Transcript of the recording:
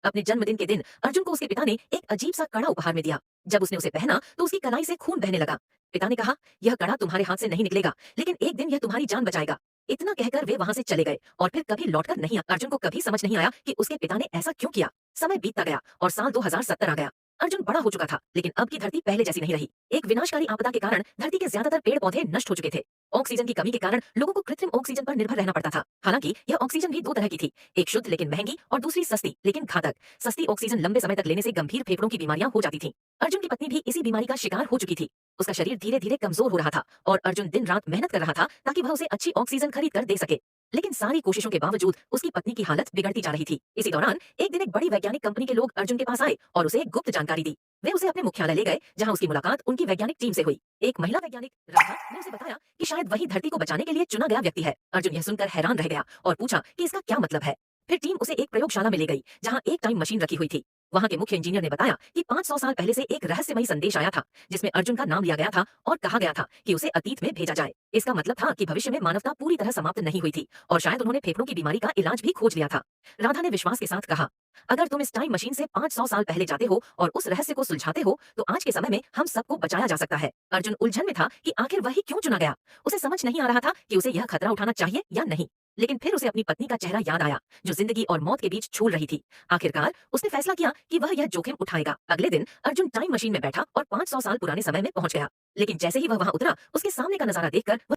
अपने जन्मदिन के दिन अर्जुन को उसके पिता ने एक अजीब सा कड़ा उपहार में दिया। जब उसने उसे पहना तो उसकी कलाई से खून बहने लगा। पिता ने कहा, यह कड़ा तुम्हारे हाथ से नहीं निकलेगा, लेकिन एक दिन यह तुम्हारी जान बचाएगा। इतना कहकर वे वहां से चले गए और फिर कभी लौटकर नहीं आए। अर्जुन को कभी समझ नहीं आया कि उसके पिता ने ऐसा क्यों किया। समय बीतता गया और साल 2070 आ गया। अर्जुन बड़ा हो चुका था, लेकिन अब की धरती पहले जैसी नहीं रही। एक विनाशकारी आपदा के कारण धरती के ज्यादातर पेड़ पौधे नष्ट हो चुके थे। ऑक्सीजन की कमी के कारण लोगों को कृत्रिम ऑक्सीजन पर निर्भर रहना पड़ता था। हालांकि यह ऑक्सीजन भी दो तरह की थी, एक शुद्ध लेकिन महंगी और दूसरी सस्ती लेकिन घातक। सस्ती ऑक्सीजन लंबे समय तक लेने से गंभीर फेफड़ों की बीमारियां हो जाती थीं। अर्जुन की पत्नी भी इसी बीमारी का शिकार हो चुकी थी। उसका शरीर धीरे धीरे कमजोर हो रहा था और अर्जुन दिन रात मेहनत कर रहा था ताकि वह उसे अच्छी ऑक्सीजन खरीद कर दे सके। लेकिन सारी कोशिशों के बावजूद उसकी पत्नी की हालत बिगड़ती जा रही थी। इसी दौरान एक दिन एक बड़ी वैज्ञानिक कंपनी के लोग अर्जुन के पास आए और उसे एक गुप्त जानकारी दी। वे उसे अपने मुख्यालय ले गए, जहां उसकी मुलाकात उनकी वैज्ञानिक टीम से हुई। एक महिला वैज्ञानिक राधा ने उसे बताया कि शायद वही धरती को बचाने के लिए चुना गया व्यक्ति है। अर्जुन यह सुनकर हैरान रह गया और पूछा कि इसका क्या मतलब है। फिर टीम उसे एक प्रयोगशाला में ले गई, जहां एक टाइम मशीन रखी हुई थी। वहां के मुख्य इंजीनियर ने बताया कि 500 साल पहले से एक रहस्यमयी संदेश आया था, जिसमें अर्जुन का नाम लिया गया था और कहा गया था कि उसे अतीत में भेजा जाए। इसका मतलब था कि भविष्य में मानवता पूरी तरह समाप्त नहीं हुई थी और शायद उन्होंने फेफड़ों की बीमारी का इलाज भी खोज लिया था। राधा ने विश्वास के साथ कहा, अगर तुम इस टाइम मशीन से 500 साल पहले जाते हो और उस रहस्य को सुलझाते हो, तो आज के समय में हम सबको बचाया जा सकता है। अर्जुन उलझन में था कि आखिर वही क्यों चुना गया। उसे समझ नहीं आ रहा था कि उसे यह खतरा उठाना चाहिए या नहीं। लेकिन फिर उसे अपनी पत्नी का चेहरा याद आया, जो जिंदगी और मौत के बीच झूल रही थी। आखिरकार उसने फैसला किया कि वह यह जोखिम उठाएगा। अगले दिन अर्जुन टाइम मशीन में बैठा और 500 साल पुराने समय में पहुंच गया। लेकिन जैसे ही वह वहां उतरा, उसके सामने का नजारा देखकर वह